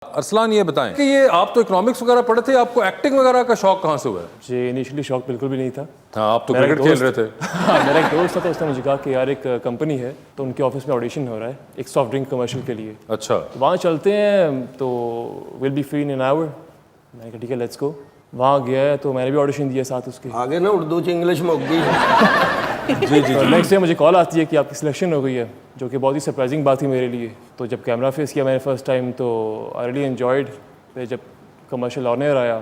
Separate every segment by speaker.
Speaker 1: ارسلان یہ بتائیں کہ یہ آپ تو اکنامکس وغیرہ پڑھے تھے, آپ کو ایکٹنگ وغیرہ کا شوق کہاں سے ہوا ہے؟
Speaker 2: جی انیشلی شوق بالکل بھی نہیں تھا.
Speaker 1: ہاں آپ تو کرکٹ کھیل رہے تھے.
Speaker 2: ہاں میرا ایک دوست تھا, اس نے مجھے کہا کہ یار ایک کمپنی ہے تو ان کے آفس میں آڈیشن ہو رہا ہے ایک سافٹ ڈرنک کمرشل کے لیے,
Speaker 1: اچھا
Speaker 2: وہاں چلتے ہیں تو will be free in an hour. میں نے کہا ٹھیک ہے لیٹس گو. وہاں گیا تو میں نے بھی آڈیشن دیا ساتھ اس کے.
Speaker 3: آگے نا اردو چ انگلش مک گئی.
Speaker 1: جی جی.
Speaker 2: نیکسٹ ڈے مجھے کال آتی ہے کہ آپ کی سلیکشن ہو گئی ہے, جو کہ بہت ہی سرپرائزنگ بات تھی میرے لیے. تو جب کیمرہ فیس کیا میں نے فرسٹ ٹائم تو آئی ریلی انجوائڈ. پھر جب کمرشل آنر آیا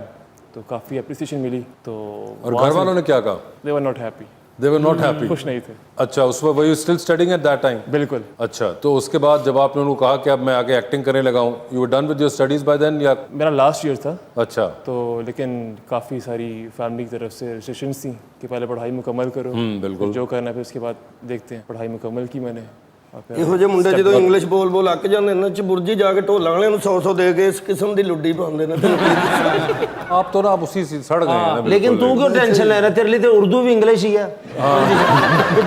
Speaker 2: تو کافی اپریسیشن ملی. تو
Speaker 1: اور گھر والوں نے کیا کہا؟
Speaker 2: They were not happy.
Speaker 1: They were not happy.
Speaker 2: خوش نہیں تھے.
Speaker 1: اچھا اس وقت were you still studying at that time?
Speaker 2: بالکل.
Speaker 1: اچھا تو اس کے بعد جب آپ نے ان کو کہا کہ اب میں آگے ایکٹنگ کرنے لگا ہوں, you were done with your studies by then یا؟
Speaker 2: میرا لاسٹ ایئر تھا.
Speaker 1: اچھا
Speaker 2: تو لیکن کافی ساری فیملی کی طرف سے ریسٹرکشنس تھیں کہ پہلے پڑھائی مکمل کرو,
Speaker 1: بالکل
Speaker 2: جو کرنا ہے پھر اس کے بعد دیکھتے ہیں. پڑھائی مکمل کی میں نے.
Speaker 3: ਇਹੋ ਜਿਹੇ ਮੁੰਡੇ ਜਦੋਂ ਇੰਗਲਿਸ਼ ਬੋਲ ਬੋਲ ਅੱਕ ਜਾਂਦੇ ਨੇ ਚਬੁਰਜੀ ਜਾ ਕੇ ਢੋਲਾਂ ਵਾਲਿਆਂ ਨੂੰ 100 ਦੇ ਕੇ ਇਸ ਕਿਸਮ ਦੀ ਲੁੱਡੀ ਪਾਉਂਦੇ ਨੇ.
Speaker 1: آپ تو نا آپ اسی سے سڑ گئے ہیں نا.
Speaker 3: لیکن تو کیوں ٹینشن لے رہا ہے, تیرے لیے تو اردو بھی انگلش ہی ہے.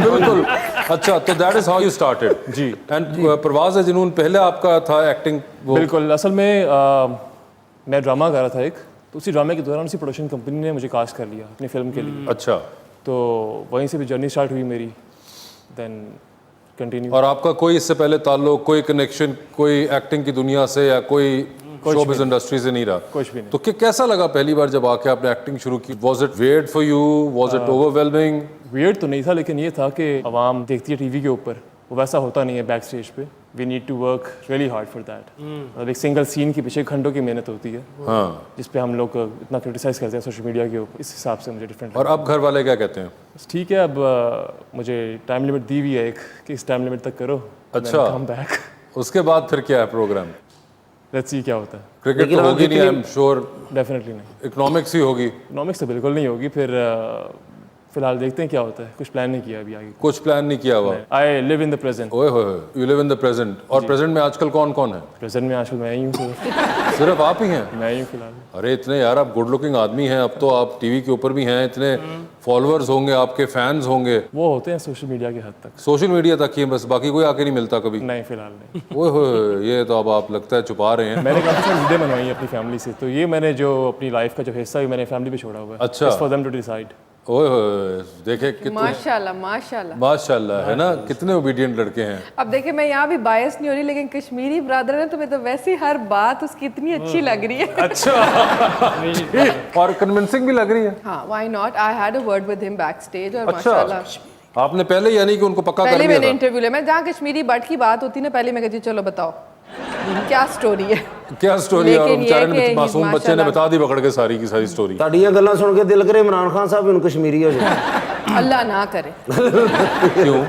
Speaker 1: بالکل. اچھا تو that is how you started.
Speaker 2: جی.
Speaker 1: اینڈ پرواز جنون پہلے آپ کا تھا ایکٹنگ؟
Speaker 2: بالکل. اصل میں میں ڈرامہ کر رہا تھا ایک, تو اسی ڈرامے کے دوران اسی پروڈکشن کمپنی نے مجھے کاسٹ کر لیا اپنی فلم کے لیے.
Speaker 1: اچھا
Speaker 2: تو وہیں سے بھی جرنی اسٹارٹ ہوئی میری. Then continue.
Speaker 1: اور آپ کا کوئی اس سے پہلے تعلق, کوئی کنیکشن کوئی ایکٹنگ کی دنیا سے یا کوئی شوبز انڈسٹری سے نہیں رہا؟
Speaker 2: کچھ بھی نہیں.
Speaker 1: تو کیسا لگا پہلی بار جب آ کے آپ نے ایکٹنگ شروع کی؟ Was it weird for you, was it over whelming?
Speaker 2: Weird تو نہیں تھا, لیکن یہ تھا کہ عوام دیکھتی ہے ٹی وی کے اوپر, وہ ویسا ہوتا نہیں ہے بیک اسٹیج پہ. We need to work really hard for that. مطلب ایک سنگل سین کے پیچھے گھنٹوں کی محنت ہوتی ہے,
Speaker 1: ہاں
Speaker 2: جس پہ ہم لوگ اتنا کرٹیسائز کرتے ہیں سوشل میڈیا کے اوپر. اس حساب سے مجھے ڈفرینٹ.
Speaker 1: اور اب گھر والے کیا کہتے ہیں؟
Speaker 2: بس ٹھیک ہے, اب مجھے ٹائم لمٹ دی ہوئی ہے ایک کہ اس ٹائم لمٹ تک کرو.
Speaker 1: اچھا
Speaker 2: کم بیک.
Speaker 1: اس کے بعد پھر کیا ہے پروگرام؟
Speaker 2: لیٹس سی کیا ہوتا ہے.
Speaker 1: کرکٹ تو ہوگی نہیں آئی ایم شیور.
Speaker 2: ڈیفینیٹلی نہیں.
Speaker 1: اکنامکس ہی ہوگی.
Speaker 2: اکنامکس تو بالکل نہیں ہوگی. پھر فی الحال دیکھتے ہیں کیا ہوتا ہے. کچھ پلان نہیں کیا ابھی آگے.
Speaker 1: کچھ پلان نہیں کیا ہوا.
Speaker 2: I live in the present.
Speaker 1: اوئے ہوئے you live in the present. اور پریزنٹ میں آج کل کون کون ہے؟
Speaker 2: پریزنٹ میں آج کل میں ہی ہوں.
Speaker 1: صرف آپ ہی ہیں؟
Speaker 2: میں ہی ہوں فی الحال.
Speaker 1: ارے اتنے یار آپ گڈ لکنگ آدمی ہیں, اب تو آپ ٹی وی کے اوپر بھی ہیں, اتنے فالوورز ہوں گے, آپ کے فینز ہوں گے.
Speaker 2: وہ ہوتے ہیں سوشل میڈیا کے حد تک.
Speaker 1: سوشل میڈیا تک ہی بس, باقی کوئی آ کے نہیں ملتا کبھی؟
Speaker 2: نہیں فی الحال نہیں.
Speaker 1: اوئے ہوئے یہ تو اب آپ لگتا ہے چھپا رہے ہیں.
Speaker 2: میں نے کافی ساری عیدیں منوائی ہیں اپنی فیملی سے, تو یہ میں نے جو اپنی لائف کا جو حصہ ہے میں نے فیملی پہ چھوڑا ہوا ہے.
Speaker 1: اچھا.
Speaker 2: For them to decide.
Speaker 1: اوئے ہوئے دیکھیں کتنے
Speaker 4: ماشاءاللہ ماشاءاللہ
Speaker 1: ماشاء اللہ ہے نا, کتنے اوبیڈینٹ لڑکے ہیں.
Speaker 4: اب دیکھیں میں یہاں بھی باعث نہیں ہو رہی, لیکن کشمیری برادر ہے تو میں تو ویسے ہر بات اس کی اتنی اچھی لگ رہی ہے.
Speaker 1: اچھا اور کنونسنگ بھی لگ رہی ہے.
Speaker 4: ہاں why not, I had a word with him backstage. اور ماشاءاللہ
Speaker 1: آپ نے پہلے یعنی کہ ان کو پکا کر
Speaker 4: پہلے
Speaker 1: لیا
Speaker 4: میں نے
Speaker 1: تھا؟
Speaker 4: انٹرویو لیا, میں جہاں کشمیری بٹ کی بات ہوتی نا پہلے میں کہتی چلو بتاؤ کیا سٹوری ہے.
Speaker 1: کیا سٹوری ہے؟ اور
Speaker 4: لیکن یہ
Speaker 1: بیچارے
Speaker 4: کہ
Speaker 1: معصوم بچے نے بتا دی پکڑ کے ساری کی ساری سٹوری.
Speaker 3: ਤੁਹਾਡੀਆਂ ਗੱਲਾਂ ਸੁਣ ਕੇ ਦਿਲ ਕਰੇ ਇਮਰਾਨ ਖਾਨ ਸਾਹਿਬ ਨੂੰ ਕਸ਼ਮੀਰੀ ਹੋ ਜਾਏ.
Speaker 4: اللہ نہ کرے.
Speaker 1: کیوں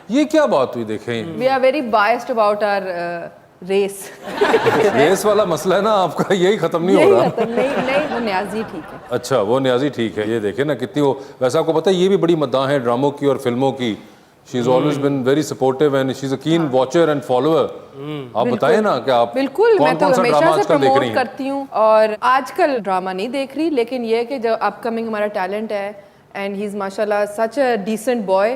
Speaker 1: یہ کیا بات ہوئی؟ دیکھیں
Speaker 4: we are very biased about our race.
Speaker 1: Race والا مسئلہ ہے نا آپ کا, یہی ختم نہیں ہو رہا.
Speaker 4: نہیں وہ نیازی ٹھیک ہے.
Speaker 1: اچھا وہ نیازی ٹھیک ہے. یہ دیکھیں نا کتنی وہ, ویسے آپ کو پتہ ہے یہ بھی بڑی مداح ہے ڈراموں کی اور فلموں کی. She is always been very supportive and she is a keen watcher and follower. آپ بتائیں نا کہ آپ
Speaker 4: بالکل, میں تو
Speaker 1: کون سا ڈرامہ
Speaker 4: ہمیشہ
Speaker 1: آج
Speaker 4: سے
Speaker 1: کل دیکھ رہی
Speaker 4: پروموٹ
Speaker 1: ہیں؟
Speaker 4: کرتی ہوں. اور آج کل ڈرامہ نہیں دیکھ رہی, لیکن یہ کہ جو اپ کمنگ ہمارا ٹیلنٹ ہے اینڈ ہی از ماشاء اللہ سچ اے ڈیسنٹ بوائے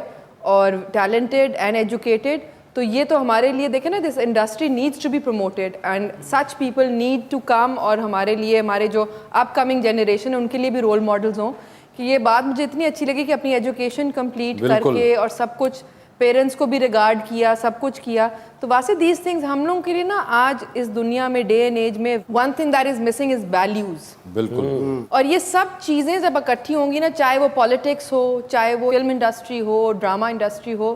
Speaker 4: اور ٹیلنٹڈ اینڈ ایجوکیٹڈ, تو یہ تو ہمارے لیے دیکھیں نا this industry needs to be promoted and such people need to come. اور ہمارے لیے ہمارے جو اپ کمنگ جنریشن ہے ان کے لیے بھی رول ماڈلز ہوں. کہ یہ بات مجھے اتنی اچھی لگی کہ اپنی ایجوکیشن کمپلیٹ کر کے اور سب کچھ پیرنٹس کو بھی ریگارڈ کیا, سب کچھ کیا. تو ویسے دیز تھنگز ہم لوگوں کے لیے نا آج اس دنیا میں ڈے اینڈ ایج میں one thing that is missing is values.
Speaker 1: بالکل.
Speaker 4: اور یہ سب چیزیں جب اکٹھی ہوں گی نا, چاہے وہ پالیٹکس ہو, چاہے وہ فلم انڈسٹری ہو, ڈرامہ انڈسٹری ہو,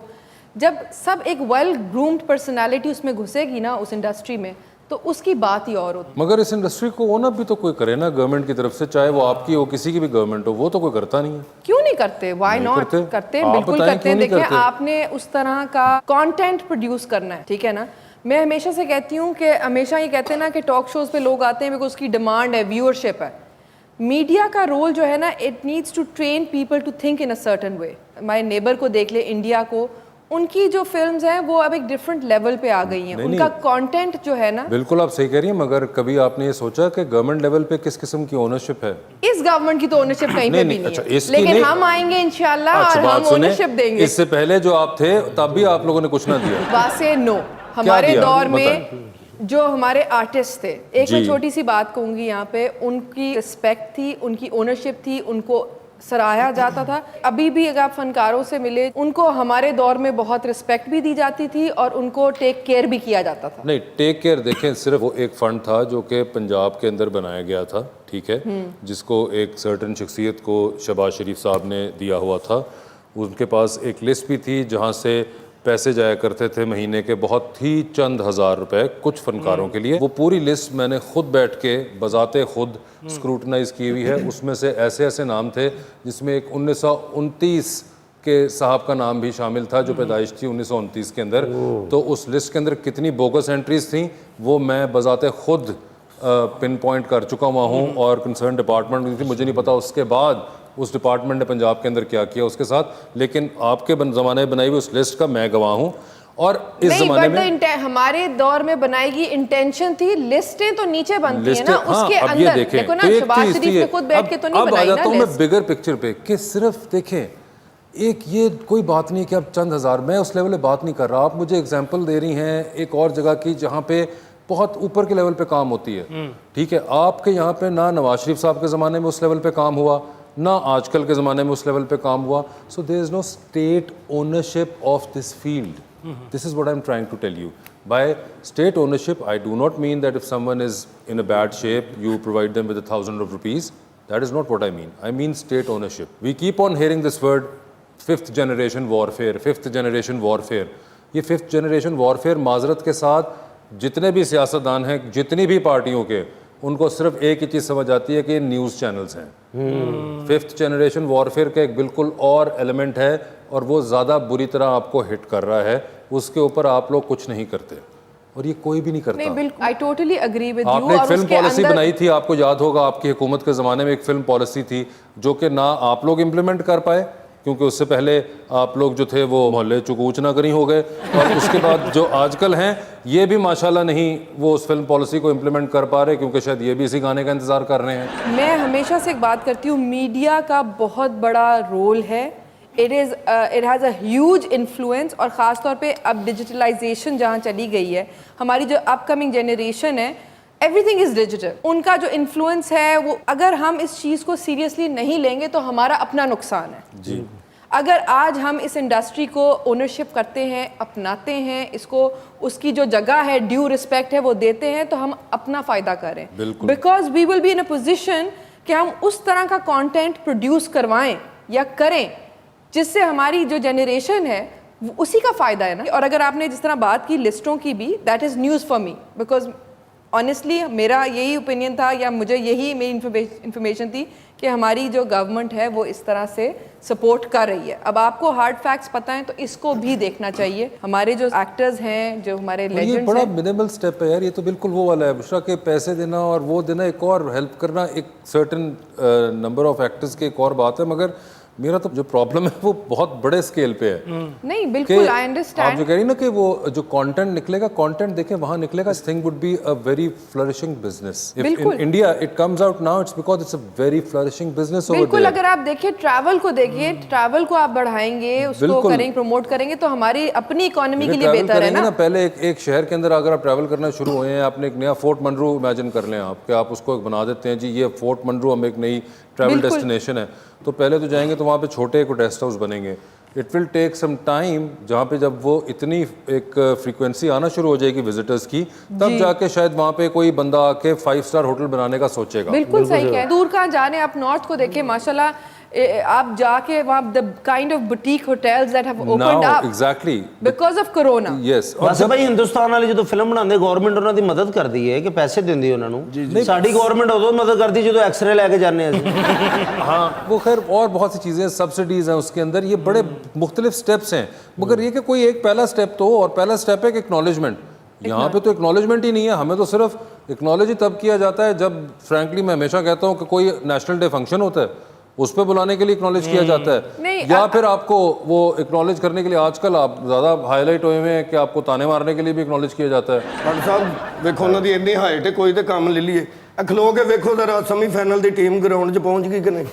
Speaker 4: جب سب ایک ویل گرومڈ پرسنالٹی اس میں گھسے گی نا اس انڈسٹری میں, تو اس کی بات ہی اور ہوتی.
Speaker 1: مگر اس انڈسٹری کو ہونا بھی تو کوئی کرے نا گورنمنٹ کی طرف سے, چاہے وہ آپ کی ہو کسی کی بھی گورنمنٹ ہو, وہ تو کوئی کرتا نہیں ہے.
Speaker 4: کیوں نہیں کرتے؟ وائی ناٹ کرتے, بالکل کرتے ہیں. دیکھیں آپ نے اس طرح کا کانٹینٹ پروڈیوس کرنا ہے, ٹھیک ہے نا. میں ہمیشہ سے کہتی ہوں کہ ہمیشہ یہ کہتے ہیں نا کہ ٹاک شوز پہ لوگ آتے ہیں بیکاز اس کی ڈیمانڈ ہے, ویورشپ ہے. میڈیا کا رول جو ہے نا, it needs to train people to think in a certain way. ہمارے نیبر کو دیکھ لے, انڈیا کو, ان کی جو فلمز ہیں وہ اب ایک ڈفرینٹ لیول پہ آ گئی ہیں. ان کا کانٹینٹ جو ہے نا,
Speaker 1: بالکل آپ صحیح کہہ رہی ہیں, مگر کبھی آپ نے یہ سوچا کہ گورنمنٹ لیول پہ کس قسم کی اونرشپ ہے؟
Speaker 4: اس گورنمنٹ کی تو اونرشپ کہیں پہ بھی نہیں ہے, لیکن ہم آئیں گے انشاءاللہ اور ہم اونرشپ دیں گے.
Speaker 1: اس سے پہلے جو آپ تھے تب بھی آپ لوگوں نے کچھ نہ دیا؟
Speaker 4: واسے نو, ہمارے دور میں जो हमारे आर्टिस्ट थे, एक मैं छोटी सी बात कहूँगी यहाँ पे, उनकी रिस्पेक्ट थी, उनकी ओनरशिप थी, उनको सराहा जाता था। अभी भी अगर आप फनकारों से मिले, उनको हमारे दौर में बहुत रिस्पेक्ट भी दी जाती थी और उनको टेक केयर भी किया जाता था।
Speaker 1: नहीं, टेक केयर देखें, सिर्फ वो एक फंड था जो कि पंजाब के अंदर बनाया गया था, ठीक है, जिसको एक सर्टन शख्सियत को शहबाज शरीफ साहब ने दिया हुआ था। उनके पास एक लिस्ट भी थी जहाँ से पैसे जाया करते थे महीने के बहुत ही चंद हज़ार रुपए कुछ फनकारों के लिए। वो पूरी लिस्ट मैंने खुद बैठ के बजाते खुद स्क्रूटनाइज की हुई है। उसमें से ऐसे ऐसे नाम थे जिसमें एक 1929 के साहब का नाम भी शामिल था जो पैदाइश थी 1929 के अंदर। तो उस लिस्ट के अंदर कितनी बोगस एंट्रीज थी वो मैं बजाते खुद पिन पॉइंट कर चुका हुआ हूँ और कंसर्न डिपार्टमेंट थी, मुझे नहीं पता उसके बाद उस डिपार्टमेंट ने पंजाब के अंदर क्या किया उसके साथ, लेकिन आपके ज़माने में बनाई हुई उस लिस्ट का मैं गवाह हूँ। और इस ज़माने में
Speaker 4: हमारे दौर में बनाई गई इंटेंशन थी, लिस्टें तो नीचे बनती है ना,
Speaker 1: हाँ,
Speaker 4: उसके
Speaker 1: अब
Speaker 4: अंदर
Speaker 1: ये देखें,
Speaker 4: देखो ना,
Speaker 1: तो एक
Speaker 4: शहबाज
Speaker 1: चीज़
Speaker 4: शरीफ
Speaker 1: थी
Speaker 4: ने खुद बैठ के तो नहीं
Speaker 1: अब आ
Speaker 4: बनाई
Speaker 1: जाता हूँ
Speaker 4: ना
Speaker 1: मैं बिगर पिक्चर पे कि सिर्फ देखें एक ये कोई बात नहीं कि अब चंद हज़ार, मैं उस लेवल पे बात नहीं कर रहा। आप मुझे एग्जांपल दे रही हैं एक और जगह की जहाँ पे बहुत ऊपर के लेवल पे काम होती है, ठीक है। आपके यहाँ पे ना नवाज शरीफ साहब के ज़माने में उस लेवल पे काम हुआ, ना आजकल के ज़माने में उस लेवल पे काम हुआ। So there is no state ownership of this field. This is what I'm trying to tell you. By state ownership, I do not mean that if someone is in a bad shape, you provide them with 1,000 rupees. That is not what I mean. I mean state ownership. We keep on hearing this word, fifth generation warfare, fifth generation warfare. ये fifth generation warfare माजरत के साथ जितने भी सियासतदान हैं, जितनी भी पार्टियों के, उनको सिर्फ एक ही चीज़ समझ आती है कि ये न्यूज़ चैनल्स हैं। फिफ्थ जनरेशन वॉरफेयर का एक बिल्कुल और एलिमेंट है और वो ज़्यादा बुरी तरह आपको हिट कर रहा है, उसके ऊपर आप लोग कुछ नहीं करते और ये कोई भी नहीं करता।
Speaker 4: नहीं, बिल्कुल, I totally agree with you.
Speaker 1: आपने एक फिल्म पॉलिसी बनाई थी, आपको याद होगा, आपकी हुकूमत के ज़माने में एक फिल्म पॉलिसी थी जो कि ना आप लोग इम्प्लीमेंट कर पाए क्योंकि उससे पहले आप लोग जो थे वो मोहल्ले चुकूच ना करी हो गए, और उसके बाद जो आजकल हैं ये भी माशाल्लाह नहीं वो उस फिल्म पॉलिसी को इम्प्लीमेंट कर पा रहे क्योंकि शायद ये भी इसी गाने का इंतज़ार कर रहे हैं।
Speaker 4: मैं हमेशा से एक बात करती हूँ, मीडिया का बहुत बड़ा रोल है। It has a huge influence, और ख़ास तौर पे अब डिजिटलाइजेशन जहाँ चली गई है, हमारी जो अपकमिंग जनरेशन है, एवरीथिंग इज़ डिजिटल। उनका जो इन्फ्लुएंस है वो, अगर हम इस चीज़ को सीरियसली नहीं लेंगे तो हमारा अपना नुकसान है
Speaker 1: जी।
Speaker 4: अगर आज हम इस इंडस्ट्री को ओनरशिप करते हैं, अपनाते हैं इसको, उसकी जो जगह है, ड्यू रिस्पेक्ट है वो देते हैं, तो हम अपना फ़ायदा करें। Because we will be in a position कि हम उस तरह का कंटेंट प्रोड्यूस करवाएं या करें जिससे हमारी जो जनरेशन है उसी का फ़ायदा है ना। और अगर आपने जिस तरह बात की लिस्टों की भी, that is news for me, because honestly मेरा यही ओपिनियन था या मुझे यही मेरी इंफॉर्मेशन थी कि हमारी जो गवर्नमेंट है वो इस तरह से सपोर्ट कर रही है। अब आपको हार्ड फैक्ट्स पता है तो इसको भी देखना चाहिए। हमारे जो एक्टर्स हैं, जो हमारे लेजेंड्स हैं,
Speaker 1: ये बड़ा मिनिमल स्टेप है यार, ये तो बिल्कुल वो वाला है बुशरा के पैसे देना और वो देना, एक और हेल्प करना एक सर्टेन नंबर ऑफ एक्टर्स की एक और बात है, मगर मेरा तो जो प्रॉब्लम है वो बहुत बड़े स्केल पे है।
Speaker 4: नहीं बिल्कुल, आई अंडरस्टैंड।
Speaker 1: आप जो कह रही ना कि वो जो कंटेंट निकलेगा, कंटेंट देखें वहां निकलेगा, this thing would be a very flourishing business. If in India it comes out now, it's because it's a very flourishing business over there.
Speaker 4: बिल्कुल, अगर आप देखिए ट्रैवल को देखिए, ट्रैवल को आप बढ़ाएंगे, उसको करेंगे, प्रमोट करेंगे तो हमारी अपनी इकोनॉमी के लिए बेहतर है ना।
Speaker 1: पहले एक शहर के अंदर अगर आप ट्रैवल करना शुरू हुए हैं, आपने एक नया फोर्ट मनरू इमेजिन कर लें आप, कि आप उसको बना देते हैं जी ये फोर्ट मनरू हम एक नई ट्रैवल डेस्टिनेशन है, तो पहले तो जाएंगे तो वहाँ पे छोटे एक गेस्ट हाउस बनेंगे। It will take some time, जहाँ पे जब वो इतनी एक फ्रीक्वेंसी आना शुरू हो जाएगी विजिटर्स की, तब जाके शायद वहाँ पे कोई बंदा आके 5 स्टार होटल बनाने का सोचेगा।
Speaker 4: बिल्कुल सही कह, दूर कहाँ जाने, आप नॉर्थ को देखें माशाल्लाह, आप जाके वहाँ the kind of boutique hotels that have opened up
Speaker 1: exactly
Speaker 4: because of corona.
Speaker 1: Yes,
Speaker 5: ਬਸ ਭਾਈ ਹਿੰਦੁਸਤਾਨ ਵਾਲੇ ਜਦੋਂ ਫਿਲਮ ਬਣਾਉਂਦੇ ਗਵਰਨਮੈਂਟ ਉਹਨਾਂ ਦੀ ਮਦਦ ਕਰਦੀ ਹੈ ਕਿ ਪੈਸੇ ਦਿੰਦੀ ਉਹਨਾਂ ਨੂੰ। ਸਾਡੀ ਗਵਰਨਮੈਂਟ ਉਦੋਂ ਮਦਦ ਕਰਦੀ ਜਦੋਂ ਐਕਸਰੇ ਲੈ ਕੇ ਜਾਂਦੇ ਅਸੀਂ।
Speaker 1: हाँ वो खैर और बहुत सी चीज़ें सब्सिडीज़ हैं उसके अंदर, ये बड़े मुख्तलिफ स्टेप्स हैं, मगर ये कि कोई एक पहला स्टेप तो, और पहला स्टेप है कि एक्नॉलेजमेंट। यहाँ पे तो एक्नॉलेजमेंट ही नहीं है, हमें तो सिर्फ एक्नॉलेज ही तब किया जाता है जब, फ्रैंकली मैं हमेशा कहता हूँ कि कोई नेशनल डे फंक्शन होता है उस पर बुलाने के लिए एक्नॉलेज किया जाता है, या फिर आपको वो एक्नॉलेज करने के लिए आजकल आप ज़्यादा हाईलाइट हुए हैं कि आपको ताने मारने के लिए भी एक्नॉलेज किया जाता है।
Speaker 3: ਡਾਕਟਰ ਸਾਹਿਬ ਵੇਖੋ ਉਹਨਾਂ ਦੀ ਇੰਨੀ ਹਾਈਟ ਹੈ, ਕੋਈ ਤੇ ਕੰਮ ਲੈ ਲਈਏ, ਖਲੋ ਕੇ ਵੇਖੋ ਜ਼ਰਾ ਸੈਮੀਫਾਈਨਲ ਦੀ ਟੀਮ ਗਰਾਊਂਡ 'ਚ ਪਹੁੰਚ ਗਈ ਕਿ ਨਹੀਂ।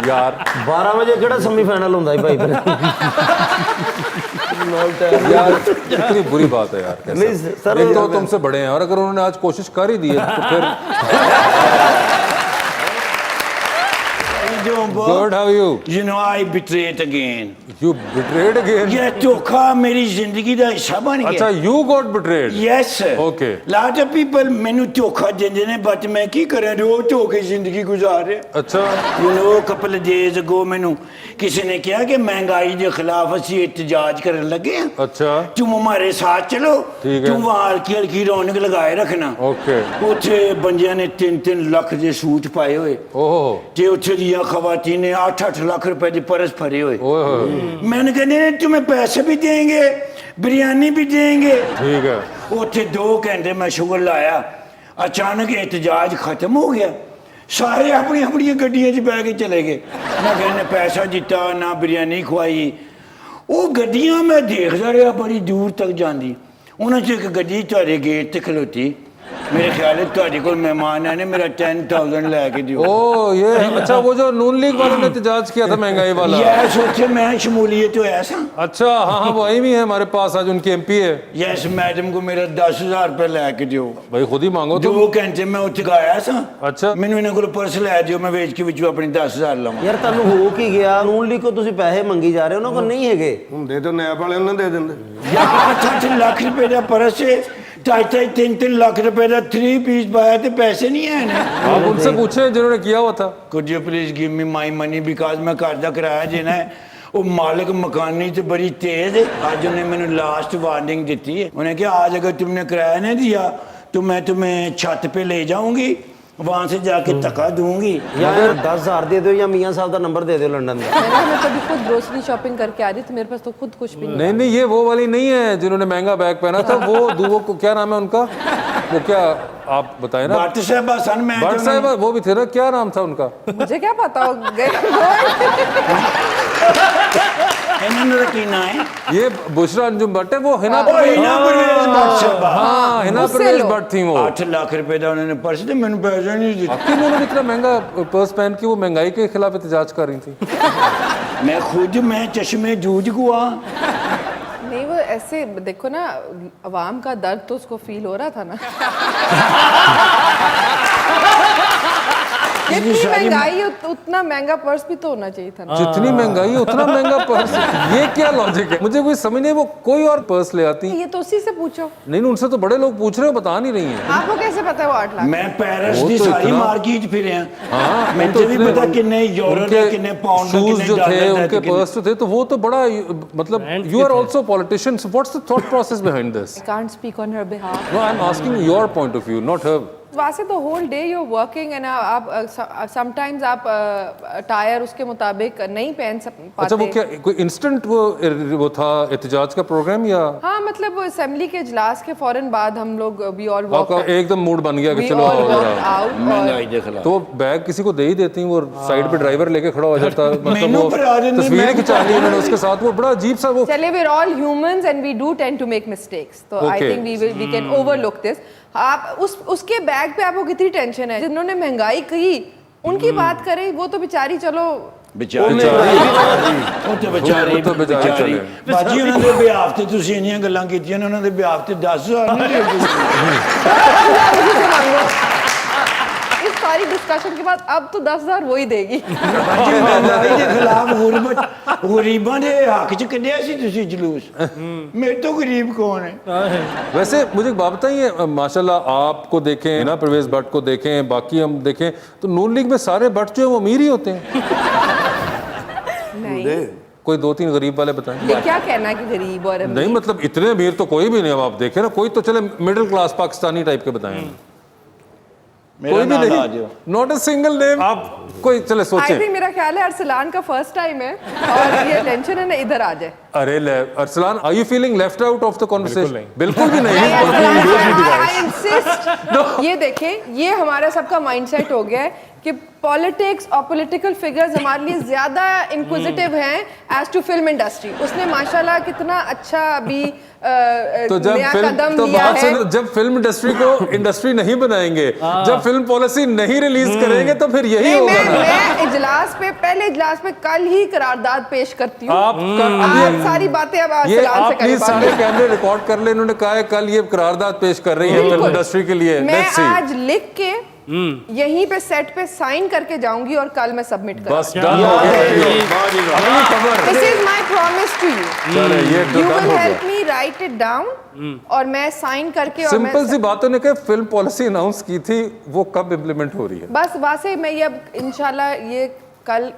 Speaker 1: यार
Speaker 5: 12 ਵਜੇ ਕਿਹੜਾ ਸੈਮੀਫਾਈਨਲ ਹੁੰਦਾ ਹੈ ਭਾਈ ਫਿਰ?
Speaker 3: स्मॉल टाइम
Speaker 1: यार इतनी बुरी बात है यार कैसे?
Speaker 5: नहीं सर,
Speaker 1: एक तो तुमसे बड़े हैं और अगर उन्होंने आज कोशिश कर ही दी है तो फिर good how you
Speaker 6: You know, I betrayed again.
Speaker 1: You betrayed again
Speaker 6: ये धोखा मेरी जिंदगी ਦਾ ਹਿੱਸਾ ਬਣ ਗਿਆ।
Speaker 1: अच्छा you got betrayed
Speaker 6: Yes sir.
Speaker 1: Okay.
Speaker 6: Lot of people ਮੈਨੂੰ ਧੋਖਾ ਦਿੰਦੇ ਨੇ but ਮੈਂ ਕੀ ਕਰਾਂ ਰੋਜ਼ ਧੋ ਕੇ ਜ਼ਿੰਦਗੀ ਗੁਜ਼ਾਰ ਰਿਹਾ।
Speaker 1: अच्छा
Speaker 6: You know, couple of days ago ਮੈਨੂੰ ਕਿਸੇ ਨੇ ਕਿਹਾ ਕਿ ਮਹਿੰਗਾਈ ਦੇ ਖਿਲਾਫ ਅਸੀਂ ਇhtਜਾਜ ਕਰਨ ਲੱਗੇ ਹਾਂ।
Speaker 1: अच्छा
Speaker 6: तुम हमारे साथ चलो,
Speaker 1: ठीक है।
Speaker 6: तुम वहाँ हल्की हल्की रौनक लगाए रखना।
Speaker 1: ओके
Speaker 6: ਉੱਥੇ ਬੰਦਿਆਂ ਨੇ 3-3 ਲੱਖ ਦੇ ਸੂਟ ਪਾਏ ਹੋਏ
Speaker 1: ओहो
Speaker 6: ਤੇ ਉੱਥੇ ਦੀਆਂ ਖਵਾਤੀਨ ਨੇ 8-8 ਲੱਖ रुपए ਦੀ ਪਰਸ ਭਰੇ ਹੋਏ।
Speaker 1: ओए
Speaker 6: मैंने कहने तुम्हें पैसे भी देंगे बिरयानी भी देंगे।
Speaker 1: ठीक है
Speaker 6: ਉੱਥੇ 2 ਘੰਟੇ ਮੈਂ ਸ਼ੁਗਰ ਲਾਇਆ ਅਚਾਨਕ ਇhtਜਾਜ ਖਤਮ ਹੋ ਗਿਆ ਸਾਰੇ ਆਪਣੀ ਆਪਣੀਆਂ ਗੱਡੀਆਂ 'ਚ ਬੈ ਕੇ ਚਲੇ ਗਏ ਨਾ ਕਿਸੇ ਨੇ ਪੈਸਾ ਦਿੱਤਾ ਨਾ ਬਿਰਯਾਨੀ ਖਵਾਈ ਉਹ ਗੱਡੀਆਂ ਮੈਂ ਦੇਖਦਾ ਰਿਹਾ ਬੜੀ ਦੂਰ ਤੱਕ ਜਾਂਦੀ ਉਹਨਾਂ 'ਚ ਇੱਕ ਗੱਡੀ ਤੁਹਾਡੇ ਗੇਟ ਤੇ ਖਲੋਤੀ मेरे ख्याल है ਤੁਹਾਡੇ ਕੋਲ मेहमान आने मेरा 10,000 लेके दियो।
Speaker 1: ओ ये अच्छा वो जो नून लीग वालों ने एहतजाज किया था महंगाई वाला
Speaker 6: यस ਉੱਥੇ मैं शमूलियत होया सा।
Speaker 1: अच्छा हाँ हाँ वही भी है हमारे पास आज उनकी एमपी है
Speaker 6: यस मैडम को मेरा 10,000 रुपए लेके दियो।
Speaker 1: भाई खुद ही मांगो तुम
Speaker 6: 2 ਘੰਟੇ ਮੈਂ ਉੱਥੇ ਗਾਇਆ ਸਾਂ।
Speaker 1: अच्छा
Speaker 6: ਮੈਨੂੰ ਇਹਨਾਂ ਕੋਲ ਪਰਸ ਲੈ ਦਿਓ ਮੈਂ ਵੇਚ ਕੇ ਵਿੱਚੋਂ ਆਪਣੀ 10,000 ਲਵਾਂ।
Speaker 5: ਯਾਰ ਤੁਹਾਨੂੰ ਹੋ ਕੀ ਗਿਆ ਨੂਨ ਲੀਗ ਕੋ ਤੁਸੀਂ ਪੈਸੇ ਮੰਗੀ ਜਾ ਰਹੇ ਹੋ ਉਹਨਾਂ ਕੋਲ ਨਹੀਂ ਹੈਗੇ
Speaker 3: ਹੁੰਦੇ ਤਾਂ ਨੈਪ ਵਾਲੇ ਉਹਨਾਂ ਦੇ ਦਿੰਦੇ।
Speaker 6: ਯਾਰ 8 ਲੱਖ ਰੁਪਏ ਦਾ ਪਰਸ ਹੈ 2.5-3 ਲੱਖ ਰੁਪਏ ਦਾ 3 ਪੀਸ ਪਾਇਆ ਤੇ ਪੈਸੇ ਨਹੀਂ ਹੈ ਨੇ।
Speaker 1: आप उनसे पूछे जिन्होंने किया हुआ था
Speaker 6: Could you please give me my money because ਮੈਂ ਘਰ ਦਾ ਕਿਰਾਇਆ ਦੇਣਾ ਹੈ। ਉਹ ਮਾਲਕ ਮਕਾਨੀ ਤੇ ਬੜੀ ਤੇਜ਼ ਹੈ ਅੱਜ ਉਹਨੇ ਮੈਨੂੰ ਲਾਸਟ ਵਾਰਨਿੰਗ ਦਿੱਤੀ है ਉਹਨੇ ਕਿਹਾ आज अगर तुमने किराया नहीं दिया तो मैं तुम्हें छत पे ले जाऊंगी वहां से जाके धक्का दूंगी।
Speaker 5: यार 10,000 दे दो या मियां साहब का नंबर दे दो लंदन में
Speaker 4: मैं कभी खुद ग्रोसरी शॉपिंग करके आ रही थी मेरे पास तो खुद कुछ भी नहीं
Speaker 1: नहीं ये वो वाली नहीं है जिन्होंने महंगा बैग पहना था वो दूवों को क्या नाम है उनका वो क्या आप बताए ना
Speaker 6: भट्ट साहब सन मैं
Speaker 1: भट्ट साहब वो भी थे ना क्या नाम था उनका
Speaker 4: मुझे क्या पता
Speaker 6: ਇਹਨਾਂ ਦਾ ਕੀ ਨਾਮ ਹੈ
Speaker 1: ये बुशरा अंजुम भट्ट है वो हिना
Speaker 6: ਉਹ ਇਹਨਾਂ ਪਰਵੇਜ਼ ਭੱਟ ਸਾਹਿਬ
Speaker 1: हाँ हिना
Speaker 4: उससे
Speaker 1: परवेज
Speaker 4: लो।
Speaker 1: भट्ट थी वो
Speaker 6: 8 ਲੱਖ ਰੁਪਏ ਦਾ ਉਹਨਾਂ ਨੇ ਪਰਸ ਤੇ ਮੈਨੂੰ ਪੈਸੇ ਨਹੀਂ ਦਿੱਤੇ।
Speaker 1: आखिर उन्होंने इतना महंगा पर्स पहन के वो महंगाई के खिलाफ एहतजाज कर रही थी
Speaker 6: मैं खुद मैं चश्मे जूझ गुआ।
Speaker 4: नहीं वो ऐसे देखो ना अवाम का दर्द तो उसको फील हो रहा था ना जितनी महंगाई उतना महंगा पर्स भी तो होना चाहिए था ना।
Speaker 1: जितनी महंगाई उतना महंगा पर्स ये क्या लॉजिक है मुझे कोई समझ नहीं वो कोई और पर्स ले आती
Speaker 4: ये तो उसी से पूछो
Speaker 1: नहीं उनसे तो बड़े लोग पूछ रहे हो बता नहीं रही हैं
Speaker 4: आपको कैसे पता है वो 8 लाख
Speaker 6: मैं पेरिस
Speaker 1: वो
Speaker 6: की
Speaker 1: तो
Speaker 6: सारी
Speaker 1: इतना-
Speaker 6: मार्केट फिरे हैं।
Speaker 1: हाँ
Speaker 6: मुझे भी पता कितने यूरो
Speaker 1: उनके
Speaker 6: थे कितने पाउंड थे
Speaker 1: शूज
Speaker 6: कितने
Speaker 1: जो थे
Speaker 6: डॉलर
Speaker 1: उनके
Speaker 6: थे
Speaker 1: पर्स जो थे तो वो तो बड़ा मतलब you are also politicians what's the thought process behind this
Speaker 4: I can't speak on her behalf
Speaker 1: no I am asking your point of view not her
Speaker 4: वहाँ से तो whole day you working and आप sometimes आप tired उसके मुताबिक नहीं पहन पाते।
Speaker 1: अच्छा वो क्या कोई इंस्टेंट वो था एहतजाज का प्रोग्राम या
Speaker 4: हाँ मतलब वो असेंबली के इजलास के फौरन बाद हम लोग वी ऑल
Speaker 1: आपका एकदम मूड बन गया कि
Speaker 4: वी
Speaker 1: चलो
Speaker 4: ऑल
Speaker 1: आओ
Speaker 4: वर्क
Speaker 1: जरा
Speaker 4: आउट
Speaker 6: महंगाई के खिलाफ।
Speaker 1: तो वो बैग किसी को दे ही देती वो साइड पे ड्राइवर लेके खड़ा हो जाता मतलब
Speaker 6: मेनू
Speaker 1: वो
Speaker 6: पर आ रहे नहीं,
Speaker 1: तस्वीरें
Speaker 6: मैं-
Speaker 1: खिंचा ली उन्होंने उसके साथ वो बड़ा अजीब सा वो
Speaker 4: चले we're all humans and we do tend to make mistakes तो I
Speaker 1: Okay.
Speaker 4: think we can overlook this। आप उसके बैग पे आपको कितनी टेंशन है जिन्होंने महंगाई की उनकी बात करें वो तो बेचारी चलो
Speaker 6: बेचारी ਉਹ ਤੇ ਵਿਚਾਰੀ
Speaker 1: ਉਹ ਤਾਂ ਵਿਚਾਰੀ ਚਲੇ।
Speaker 6: ਬਾਜੀ ਉਹਨਾਂ ਦੇ ਵਿਆਹ ਤੇ ਤੁਸੀਂ ਇੰਨੀਆਂ ਗੱਲਾਂ ਕੀਤੀਆਂ ਨੇ ਉਹਨਾਂ ਦੇ ਵਿਆਹ ਤੇ 10,000 ਨਹੀਂ ਦੇ
Speaker 4: इस सारी डिस्कशन के बाद अब तो 10,000 वो ही देगी
Speaker 6: ਬਾਜੀ ਮਹਿੰਗਾਈ ਦੇ ਖਿਲਾਫ ਗਰੀਬਾਂ ਦੇ ਹੱਕ ਚ ਕੱਢਿਆ ਸੀ ਤੁਸੀਂ ਜਲੂਸ ਮੇਰੇ ਤੋਂ ਗਰੀਬ ਕੌਣ ਹੈ।
Speaker 1: वैसे मुझे एक बात बताइए माशाल्लाह आपको देखें ना परवेज भट्ट को देखें बाकी हम देखें तो नून लीग में सारे भट्ट जो है वो अमीर ही होते हैं
Speaker 4: नहीं
Speaker 1: कोई 2-3 गरीब वाले बताएं
Speaker 4: ये क्या कहना है कि गरीब और अमीर?
Speaker 1: नहीं मतलब इतने अमीर तो कोई भी नहीं अब आप देखें ना कोई तो चले मिडिल क्लास पाकिस्तानी टाइप के बताएं
Speaker 6: ਮੇਰਾ
Speaker 1: कोई भी
Speaker 6: ਨਾਮ आ
Speaker 1: नहीं
Speaker 6: जाओ।
Speaker 1: नॉट अ सिंगल नेम आप कोई चले
Speaker 4: आई
Speaker 1: सोचें
Speaker 4: थिंक मेरा ख्याल है अरसलान का फर्स्ट टाइम है और ये टेंशन है ना इधर आ जाए
Speaker 1: अरे Arsalan are you feeling left out of the conversation
Speaker 2: बिल्कुल
Speaker 1: बिल्कुल भी नहीं
Speaker 4: I insist ये देखें ये हमारा सबका माइंडसेट हो गया है कि पॉलिटिक्स और पॉलिटिकल फिगर्स हमारे लिए ज़्यादा इंक्विजिटिव हैं एज टू फिल्म इंडस्ट्री। उसने माशाल्लाह कितना अच्छा अभी
Speaker 1: तो जब
Speaker 4: नया
Speaker 1: फिल्म
Speaker 4: कदम
Speaker 1: तो
Speaker 4: लिया
Speaker 1: बात
Speaker 4: है।
Speaker 1: सुनो, जब फिल्म इंडस्ट्री को इंडस्ट्री नहीं बनाएंगे, जब फिल्म पॉलिसी नहीं रिलीज करेंगे तो फिर यही
Speaker 4: नहीं,
Speaker 1: होगा ना।
Speaker 4: मैं इजलास पे पहले इजलास पे कल ही करारदाद पेश करती हूँ। आप सारी बातें अब
Speaker 1: ये
Speaker 4: सलाम
Speaker 1: आप
Speaker 4: से करें
Speaker 1: प्लीज
Speaker 4: बाद
Speaker 1: सारे
Speaker 4: में।
Speaker 1: कैमरे रिकॉर्ड कर ले, इन्होंने कहा है कल ये करारदाद पेश कर रही है फिल्म
Speaker 4: बिल्कुल।
Speaker 1: इंडस्ट्री के लिए।
Speaker 4: मैं
Speaker 1: Let's see.
Speaker 4: आज लिख के यहीं पे सेट पे साइन करके जाऊंगी और कल मैं सबमिट
Speaker 1: बस
Speaker 4: करूंगी।
Speaker 1: डन हो गया। अगली खबर
Speaker 4: this is my promise to you.
Speaker 1: चले ये तो
Speaker 4: यू
Speaker 1: डन
Speaker 4: विल
Speaker 1: हो
Speaker 4: हेल्प
Speaker 1: गया।
Speaker 4: मी राइट इट डाउन और मैं साइन करके और मैं
Speaker 1: सिंपल सी बातों ने कहा फिल्म पॉलिसी अनाउंस की थी, वो कब इम्प्लीमेंट हो रही है?
Speaker 4: बस वासे मैं ये अब इंशाल्लाह ये कल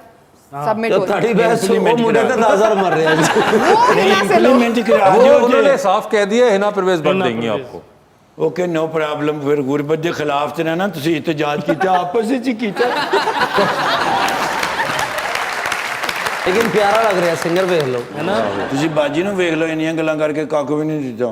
Speaker 4: सबमिट
Speaker 5: तो
Speaker 4: हो
Speaker 5: ताड़ी
Speaker 4: जाएगी।
Speaker 5: बहस वो मुंडे ते 10,000 मर रहे हैं
Speaker 4: वो हिना से लो।
Speaker 6: इंप्लीमेंट करा
Speaker 1: वो
Speaker 6: दियो
Speaker 1: उन्होंने साफ कह दिया हिना परवेज बन देंगी आपको।
Speaker 6: Okay no problem. फिर गुरबत के खिलाफ ਤੇ ਨਾ ਤੁਸੀਂ ਇਤਜਾਜ ਕੀਤਾ ਆਪਸ ਵਿੱਚ ਹੀ ਕੀਤਾ।
Speaker 5: लेकिन प्यारा लग रहा है सिंगर देख लो है ना
Speaker 6: ਤੁਸੀਂ ਬਾਜੀ ਨੂੰ ਵੇਖ ਲਓ ਇੰਨੀਆਂ ਗੱਲਾਂ ਕਰਕੇ ਕੱਖ ਵੀ ਨਹੀਂ ਦਿੱਤਾ।